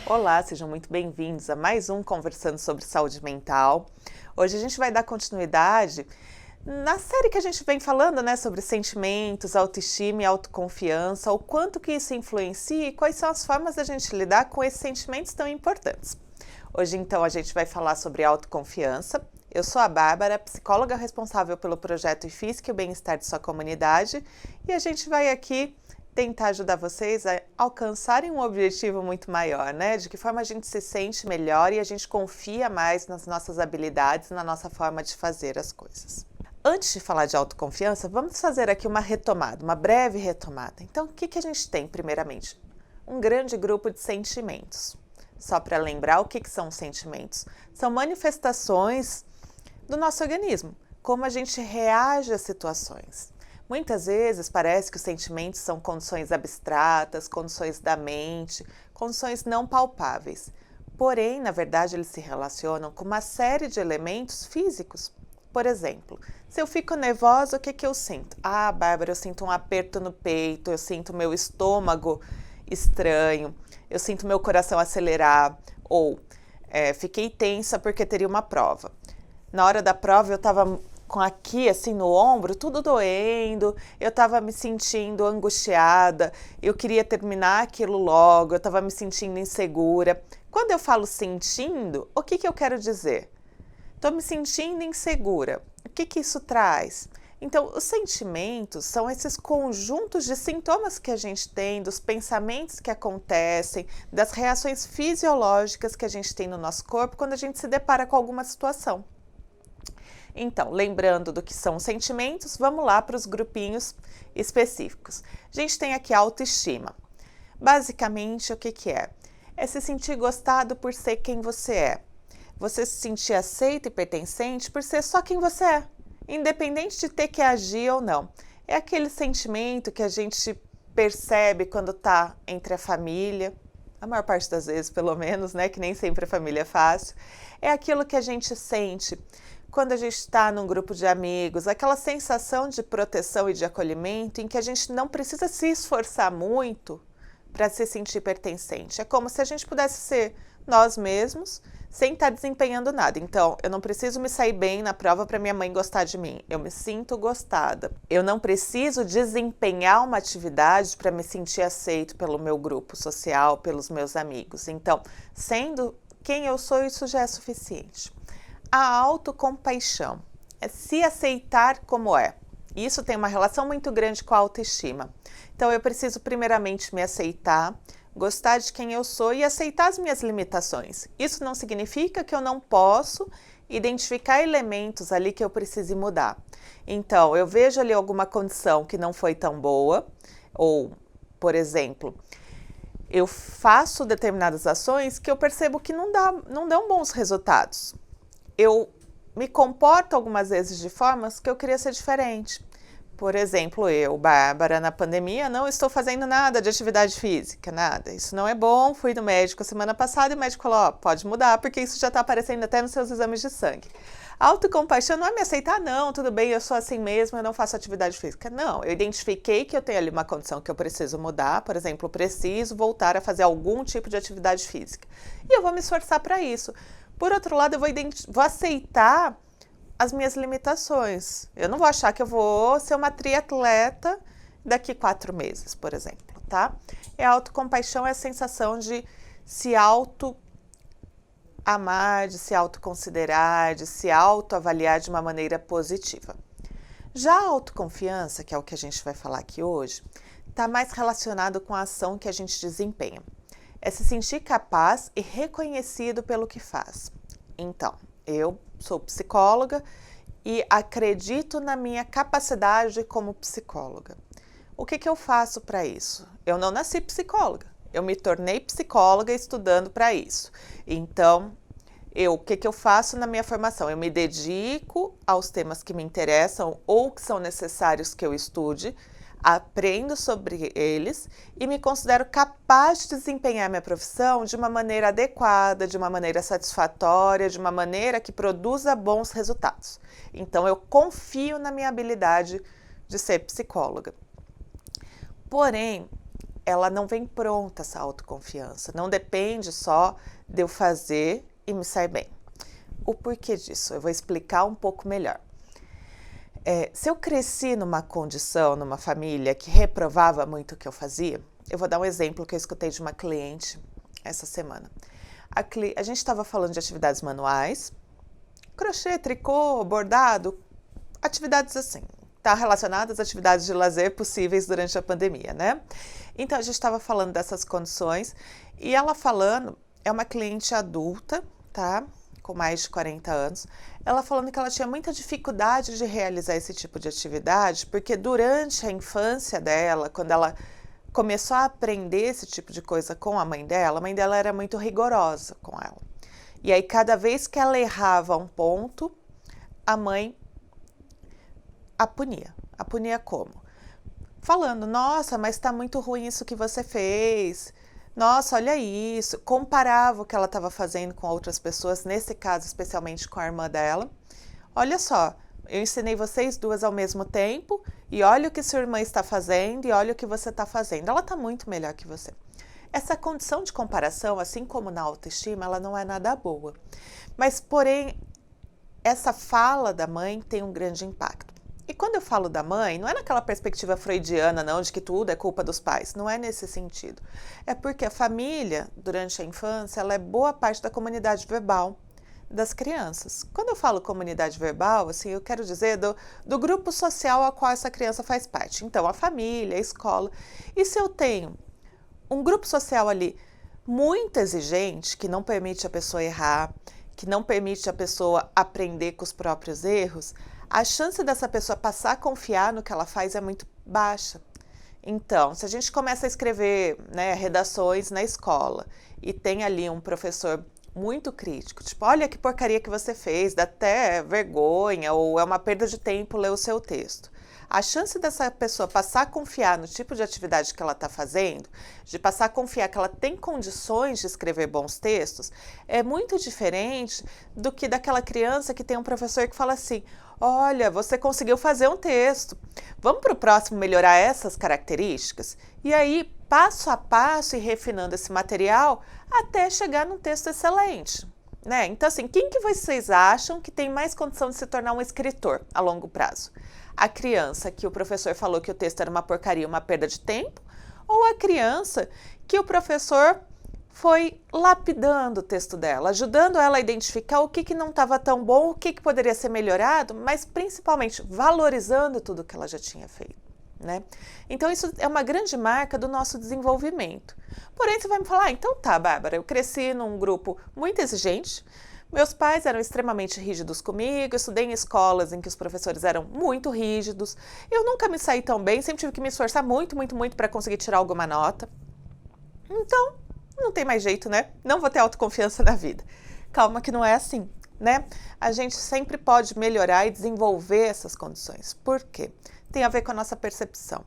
Olá, sejam muito bem-vindos a mais um Conversando sobre Saúde Mental. Hoje a gente vai dar continuidade na série que a gente vem falando, sobre sentimentos, autoestima e autoconfiança, o quanto que isso influencia e quais são as formas da gente lidar com esses sentimentos tão importantes. Hoje, então, a gente vai falar sobre autoconfiança. Eu sou a Bárbara, psicóloga responsável pelo projeto Física e o Bem-Estar de Sua Comunidade, e a gente vai aqui tentar ajudar vocês a alcançarem um objetivo muito maior, De que forma a gente se sente melhor e a gente confia mais nas nossas habilidades, na nossa forma de fazer as coisas. Antes de falar de autoconfiança, vamos fazer aqui uma retomada, uma breve retomada. Então, o que a gente tem primeiramente? Um grande grupo de sentimentos. Só para lembrar o que são os sentimentos. São manifestações do nosso organismo, como a gente reage às situações. Muitas vezes parece que os sentimentos são condições abstratas, condições da mente, condições não palpáveis. Porém, na verdade, eles se relacionam com uma série de elementos físicos. Por exemplo, se eu fico nervosa, o que eu sinto? Ah, Bárbara, eu sinto um aperto no peito, eu sinto meu estômago estranho, eu sinto meu coração acelerar, ou fiquei tensa porque teria uma prova. Na hora da prova eu estava com aqui assim no ombro, tudo doendo, eu estava me sentindo angustiada, eu queria terminar aquilo logo, eu estava me sentindo insegura. Quando eu falo sentindo, o que eu quero dizer? Estou me sentindo insegura. O que isso traz? Então, os sentimentos são esses conjuntos de sintomas que a gente tem, dos pensamentos que acontecem, das reações fisiológicas que a gente tem no nosso corpo quando a gente se depara com alguma situação. Então, lembrando do que são os sentimentos, vamos lá para os grupinhos específicos. A gente tem aqui a autoestima. Basicamente, o que é? É se sentir gostado por ser quem você é. Você se sentir aceito e pertencente por ser só quem você é, independente de ter que agir ou não. É aquele sentimento que a gente percebe quando está entre a família, a maior parte das vezes, pelo menos, que nem sempre a família é fácil. É aquilo que a gente sente quando a gente está num grupo de amigos, aquela sensação de proteção e de acolhimento em que a gente não precisa se esforçar muito para se sentir pertencente. É como se a gente pudesse ser nós mesmos sem estar desempenhando nada. Então, eu não preciso me sair bem na prova para minha mãe gostar de mim. Eu me sinto gostada. Eu não preciso desempenhar uma atividade para me sentir aceito pelo meu grupo social, pelos meus amigos. Então, sendo quem eu sou, isso já é suficiente. A autocompaixão é se aceitar como é. Isso tem uma relação muito grande com a autoestima. Então, eu preciso primeiramente me aceitar, gostar de quem eu sou e aceitar as minhas limitações. Isso não significa que eu não posso identificar elementos ali que eu precise mudar. Então, eu vejo ali alguma condição que não foi tão boa, ou, por exemplo, eu faço determinadas ações que eu percebo que não dão bons resultados. Eu me comporto algumas vezes de formas que eu queria ser diferente. Por exemplo, eu, Bárbara, na pandemia, não estou fazendo nada de atividade física, nada. Isso não é bom. Fui no médico a semana passada e o médico falou, pode mudar, porque isso já está aparecendo até nos seus exames de sangue. Autocompaixão não é me aceitar, não, tudo bem, eu sou assim mesmo, eu não faço atividade física. Não, eu identifiquei que eu tenho ali uma condição que eu preciso mudar, por exemplo, preciso voltar a fazer algum tipo de atividade física. E eu vou me esforçar para isso. Por outro lado, eu vou aceitar as minhas limitações. Eu não vou achar que eu vou ser uma triatleta daqui 4 meses, por exemplo, tá? E a autocompaixão é a sensação de se auto-amar, de se autoconsiderar, de se autoavaliar de uma maneira positiva. Já a autoconfiança, que é o que a gente vai falar aqui hoje, está mais relacionado com a ação que a gente desempenha. É se sentir capaz e reconhecido pelo que faz. Então, eu sou psicóloga e acredito na minha capacidade como psicóloga. O que eu faço para isso? Eu não nasci psicóloga, eu me tornei psicóloga estudando para isso. Então, o que eu faço na minha formação? Eu me dedico aos temas que me interessam ou que são necessários que eu estude, aprendo sobre eles e me considero capaz de desempenhar minha profissão de uma maneira adequada, de uma maneira satisfatória, de uma maneira que produza bons resultados. Então, eu confio na minha habilidade de ser psicóloga. Porém, ela não vem pronta, essa autoconfiança. Não depende só de eu fazer e me sair bem. O porquê disso? Eu vou explicar um pouco melhor. Se eu cresci numa condição, numa família que reprovava muito o que eu fazia, eu vou dar um exemplo que eu escutei de uma cliente essa semana. A gente estava falando de atividades manuais, crochê, tricô, bordado, atividades assim, tá relacionadas às atividades de lazer possíveis durante a pandemia, né? Então a gente estava falando dessas condições e ela falando, é uma cliente adulta, tá? Com mais de 40 anos, ela falando que ela tinha muita dificuldade de realizar esse tipo de atividade, porque durante a infância dela, quando ela começou a aprender esse tipo de coisa com a mãe dela era muito rigorosa com ela. E aí, cada vez que ela errava um ponto, a mãe a punia. A punia como? Falando, nossa, mas tá muito ruim isso que você fez. Nossa, olha isso. Comparava o que ela estava fazendo com outras pessoas, nesse caso, especialmente com a irmã dela. Olha só, eu ensinei vocês duas ao mesmo tempo e olha o que sua irmã está fazendo e olha o que você está fazendo. Ela está muito melhor que você. Essa condição de comparação, assim como na autoestima, ela não é nada boa. Mas, porém, essa fala da mãe tem um grande impacto. E quando eu falo da mãe, não é naquela perspectiva freudiana, não, de que tudo é culpa dos pais. Não é nesse sentido. É porque a família, durante a infância, ela é boa parte da comunidade verbal das crianças. Quando eu falo comunidade verbal, assim, eu quero dizer do grupo social ao qual essa criança faz parte. Então, a família, a escola. E se eu tenho um grupo social ali muito exigente, que não permite a pessoa errar, que não permite a pessoa aprender com os próprios erros, a chance dessa pessoa passar a confiar no que ela faz é muito baixa. Então, se a gente começa a escrever, né, redações na escola e tem ali um professor muito crítico, tipo, olha que porcaria que você fez, dá até vergonha ou é uma perda de tempo ler o seu texto. A chance dessa pessoa passar a confiar no tipo de atividade que ela está fazendo, de passar a confiar que ela tem condições de escrever bons textos, é muito diferente do que daquela criança que tem um professor que fala assim, olha, você conseguiu fazer um texto, vamos para o próximo melhorar essas características? E aí, passo a passo e refinando esse material até chegar num texto excelente. Né? Então, assim, quem que vocês acham que tem mais condição de se tornar um escritor a longo prazo? A criança que o professor falou que o texto era uma porcaria, uma perda de tempo? Ou a criança que o professor foi lapidando o texto dela, ajudando ela a identificar o que não estava tão bom, o que poderia ser melhorado, mas principalmente valorizando tudo que ela já tinha feito, né? Então isso é uma grande marca do nosso desenvolvimento. Porém, você vai me falar, então tá, Bárbara, eu cresci num grupo muito exigente, meus pais eram extremamente rígidos comigo, eu estudei em escolas em que os professores eram muito rígidos, eu nunca me saí tão bem, sempre tive que me esforçar muito para conseguir tirar alguma nota. Então, não tem mais jeito, né? Não vou ter autoconfiança na vida. Calma que não é assim, né? A gente sempre pode melhorar e desenvolver essas condições. Por quê? Tem a ver com a nossa percepção.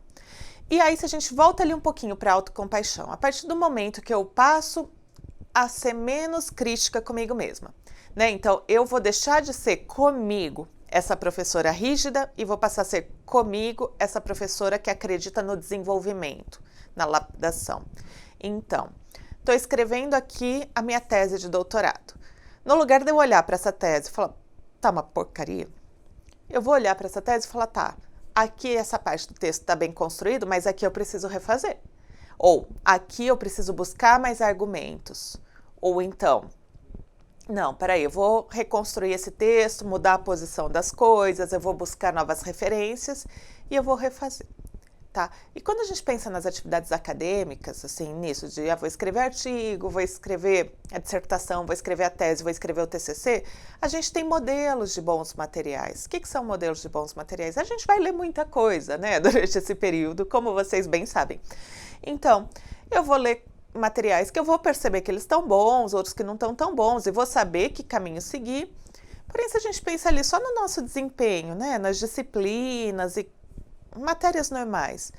E aí, se a gente volta ali um pouquinho para a autocompaixão, a partir do momento que eu passo a ser menos crítica comigo mesma, né? Então, eu vou deixar de ser comigo essa professora rígida e vou passar a ser comigo essa professora que acredita no desenvolvimento, na lapidação. Então, estou escrevendo aqui a minha tese de doutorado. No lugar de eu olhar para essa tese e falar, tá uma porcaria, eu vou olhar para essa tese e falar, tá, aqui essa parte do texto está bem construído, mas aqui eu preciso refazer. Ou, aqui eu preciso buscar mais argumentos. Ou então, não, peraí, eu vou reconstruir esse texto, mudar a posição das coisas, eu vou buscar novas referências e eu vou refazer. Tá? E quando a gente pensa nas atividades acadêmicas, assim, nisso de vou escrever artigo, vou escrever a dissertação, vou escrever a tese, vou escrever o TCC, a gente tem modelos de bons materiais. O que são modelos de bons materiais? A gente vai ler muita coisa, né, durante esse período, como vocês bem sabem. Então, eu vou ler materiais que eu vou perceber que eles estão bons, outros que não estão tão bons, e vou saber que caminho seguir. Porém, se a gente pensa ali só no nosso desempenho, né, nas disciplinas e matérias normais,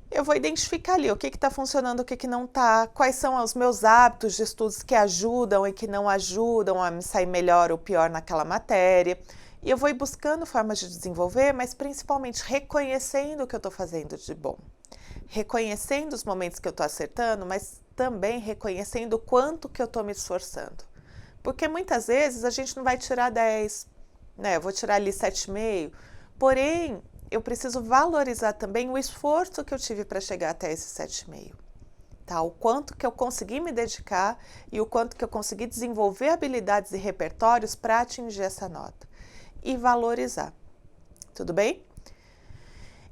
eu vou identificar ali o que está funcionando, o que não está, quais são os meus hábitos de estudos que ajudam e que não ajudam a me sair melhor ou pior naquela matéria. E eu vou ir buscando formas de desenvolver, mas principalmente reconhecendo o que eu estou fazendo de bom. reconhecendo os momentos que eu estou acertando, mas também reconhecendo o quanto que eu estou me esforçando. Porque muitas vezes a gente não vai tirar 10, né? Eu vou tirar ali 7,5, porém eu preciso valorizar também o esforço que eu tive para chegar até esse 7,5. Tá? O quanto que eu consegui me dedicar e o quanto que eu consegui desenvolver habilidades e repertórios para atingir essa nota. E valorizar. Tudo bem?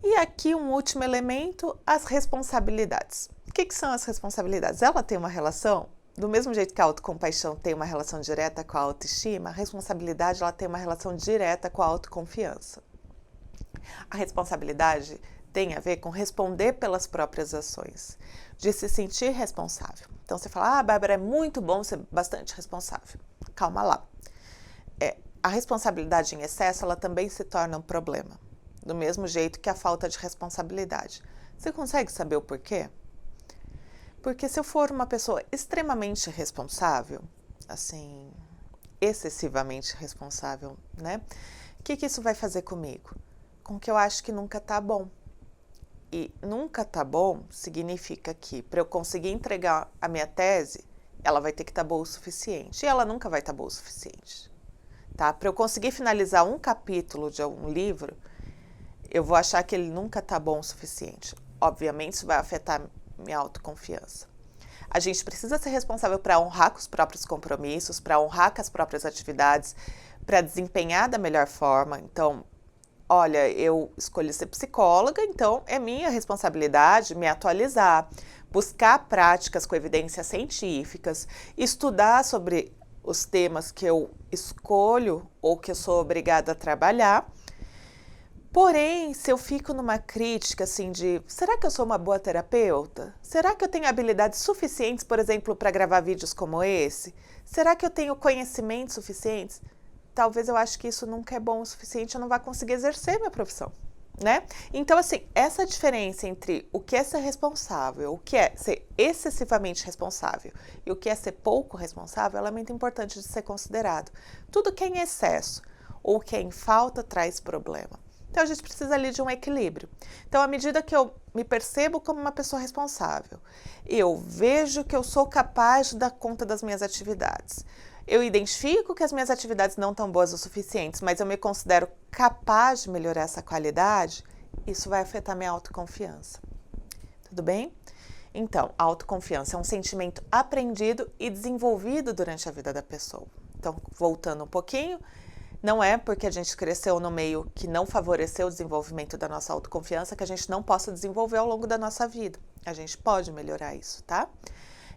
E aqui um último elemento, as responsabilidades. O que são as responsabilidades? Ela tem uma relação, do mesmo jeito que a autocompaixão tem uma relação direta com a autoestima, a responsabilidade ela tem uma relação direta com a autoconfiança. A responsabilidade tem a ver com responder pelas próprias ações, de se sentir responsável. Então você fala, Bárbara, é muito bom ser bastante responsável. Calma lá. A responsabilidade em excesso, ela também se torna um problema, do mesmo jeito que a falta de responsabilidade. Você consegue saber o porquê? Porque se eu for uma pessoa extremamente responsável, assim, excessivamente responsável, né? O que isso vai fazer comigo? Com que eu acho que nunca tá bom. E nunca tá bom significa que para eu conseguir entregar a minha tese, ela vai ter que estar boa o suficiente. E ela nunca vai estar boa o suficiente. Tá? Para eu conseguir finalizar um capítulo de um livro, eu vou achar que ele nunca tá bom o suficiente. Obviamente, isso vai afetar minha autoconfiança. A gente precisa ser responsável para honrar com os próprios compromissos, para honrar com as próprias atividades, para desempenhar da melhor forma. Então, olha, eu escolhi ser psicóloga, então é minha responsabilidade me atualizar, buscar práticas com evidências científicas, estudar sobre os temas que eu escolho ou que eu sou obrigada a trabalhar. Porém, se eu fico numa crítica assim de, será que eu sou uma boa terapeuta? Será que eu tenho habilidades suficientes, por exemplo, para gravar vídeos como esse? Será que eu tenho conhecimentos suficientes? Talvez eu acho que isso nunca é bom o suficiente, eu não vou conseguir exercer minha profissão, né? Então, assim, essa diferença entre o que é ser responsável, o que é ser excessivamente responsável e o que é ser pouco responsável, ela é muito importante de ser considerado. Tudo que é em excesso ou que é em falta traz problema. Então, a gente precisa ali de um equilíbrio. Então, à medida que eu me percebo como uma pessoa responsável, eu vejo que eu sou capaz de dar conta das minhas atividades. Eu identifico que as minhas atividades não estão boas o suficiente, mas eu me considero capaz de melhorar essa qualidade, isso vai afetar minha autoconfiança. Tudo bem? Então, a autoconfiança é um sentimento aprendido e desenvolvido durante a vida da pessoa. Então, voltando um pouquinho, não é porque a gente cresceu no meio que não favoreceu o desenvolvimento da nossa autoconfiança que a gente não possa desenvolver ao longo da nossa vida. A gente pode melhorar isso, tá?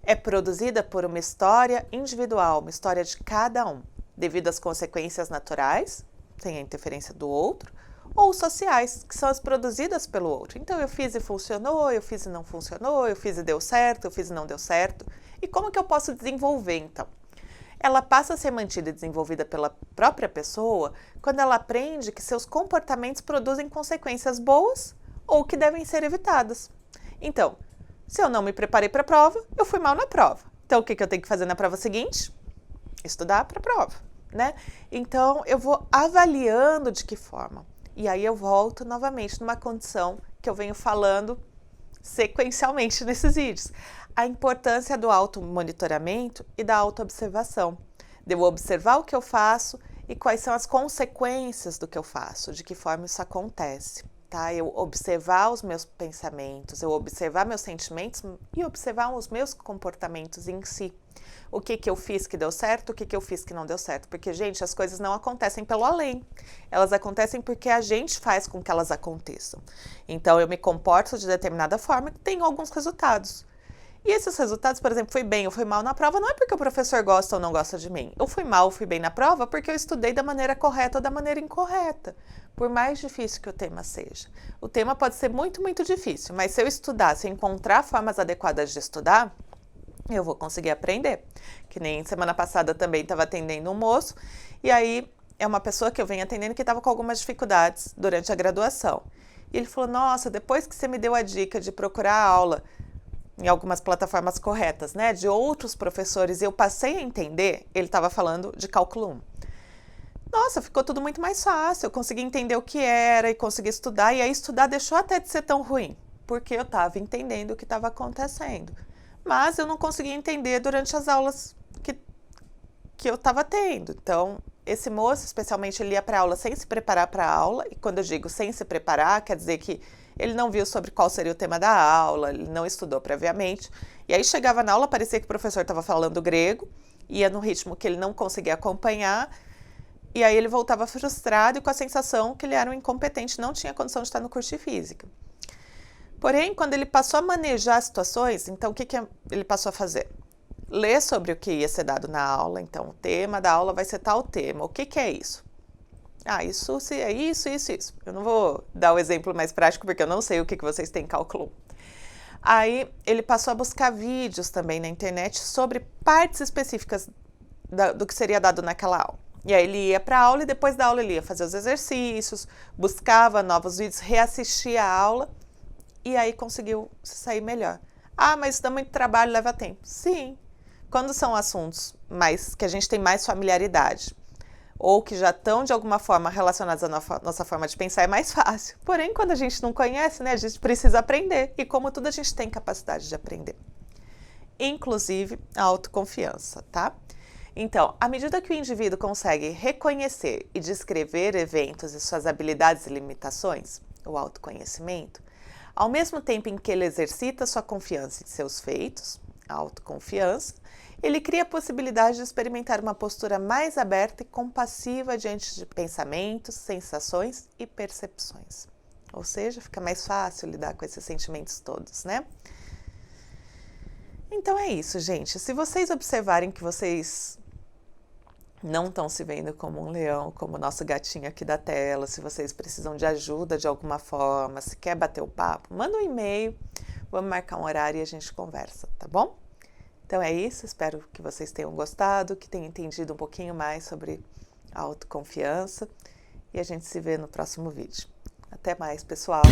É produzida por uma história individual, uma história de cada um, devido às consequências naturais, sem a interferência do outro, ou sociais, que são as produzidas pelo outro. Então, eu fiz e funcionou, eu fiz e não funcionou, eu fiz e deu certo, eu fiz e não deu certo. E como que eu posso desenvolver, então? Ela passa a ser mantida e desenvolvida pela própria pessoa quando ela aprende que seus comportamentos produzem consequências boas ou que devem ser evitadas. Então, se eu não me preparei para a prova, eu fui mal na prova. Então, o que eu tenho que fazer na prova seguinte? Estudar para a prova, né? Então, eu vou avaliando de que forma. E aí eu volto novamente numa condição que eu venho falando sequencialmente nesses vídeos. A importância do automonitoramento e da autoobservação. Devo observar o que eu faço e quais são as consequências do que eu faço, de que forma isso acontece. Tá? Eu observar os meus pensamentos, eu observar meus sentimentos e observar os meus comportamentos em si. O que eu fiz que deu certo, o que eu fiz que não deu certo. Porque, gente, as coisas não acontecem pelo além. Elas acontecem porque a gente faz com que elas aconteçam. Então, eu me comporto de determinada forma e tenho alguns resultados. E esses resultados, por exemplo, fui bem ou fui mal na prova, não é porque o professor gosta ou não gosta de mim. Eu fui mal ou fui bem na prova porque eu estudei da maneira correta ou da maneira incorreta. Por mais difícil que o tema seja. O tema pode ser muito, muito difícil, mas se eu estudar, se eu encontrar formas adequadas de estudar, eu vou conseguir aprender. Que nem semana passada também estava atendendo um moço, e aí é uma pessoa que eu venho atendendo que estava com algumas dificuldades durante a graduação. E ele falou, nossa, depois que você me deu a dica de procurar aula em algumas plataformas corretas, né, de outros professores, eu passei a entender, ele estava falando de cálculo 1. Nossa, ficou tudo muito mais fácil, eu consegui entender o que era e consegui estudar, e aí estudar deixou até de ser tão ruim. porque eu estava entendendo o que estava acontecendo. Mas eu não conseguia entender durante as aulas que eu estava tendo. Então, esse moço, especialmente, ele ia para a aula sem se preparar para a aula, e quando eu digo sem se preparar, quer dizer que ele não viu sobre qual seria o tema da aula, ele não estudou previamente, e aí chegava na aula, parecia que o professor estava falando grego, ia no ritmo que ele não conseguia acompanhar, e aí ele voltava frustrado e com a sensação que ele era um incompetente, não tinha condição de estar no curso de física. Porém, quando ele passou a manejar as situações, então o que ele passou a fazer? Ler sobre o que ia ser dado na aula, então o tema da aula vai ser tal tema. O que é isso? Ah, isso é isso. Eu não vou dar o exemplo mais prático porque eu não sei o que vocês têm em cálculo 1. Aí ele passou a buscar vídeos também na internet sobre partes específicas do que seria dado naquela aula. E aí ele ia para a aula e depois da aula ele ia fazer os exercícios, buscava novos vídeos, reassistia a aula e aí conseguiu sair melhor. Ah, mas isso dá muito trabalho, leva tempo. Sim. Quando são assuntos que a gente tem mais familiaridade ou que já estão de alguma forma relacionados à nossa forma de pensar, é mais fácil. Porém, quando a gente não conhece, né, a gente precisa aprender. E como tudo, a gente tem capacidade de aprender. Inclusive a autoconfiança, tá? Então, à medida que o indivíduo consegue reconhecer e descrever eventos e suas habilidades e limitações, o autoconhecimento, ao mesmo tempo em que ele exercita sua confiança em seus feitos, a autoconfiança, ele cria a possibilidade de experimentar uma postura mais aberta e compassiva diante de pensamentos, sensações e percepções. Ou seja, fica mais fácil lidar com esses sentimentos todos, né? Então é isso, gente. Se vocês observarem que vocês não estão se vendo como um leão, como o nosso gatinho aqui da tela, se vocês precisam de ajuda de alguma forma, se quer bater o papo, manda um e-mail, vamos marcar um horário e a gente conversa, tá bom? Então é isso, espero que vocês tenham gostado, que tenham entendido um pouquinho mais sobre a autoconfiança e a gente se vê no próximo vídeo. Até mais, pessoal!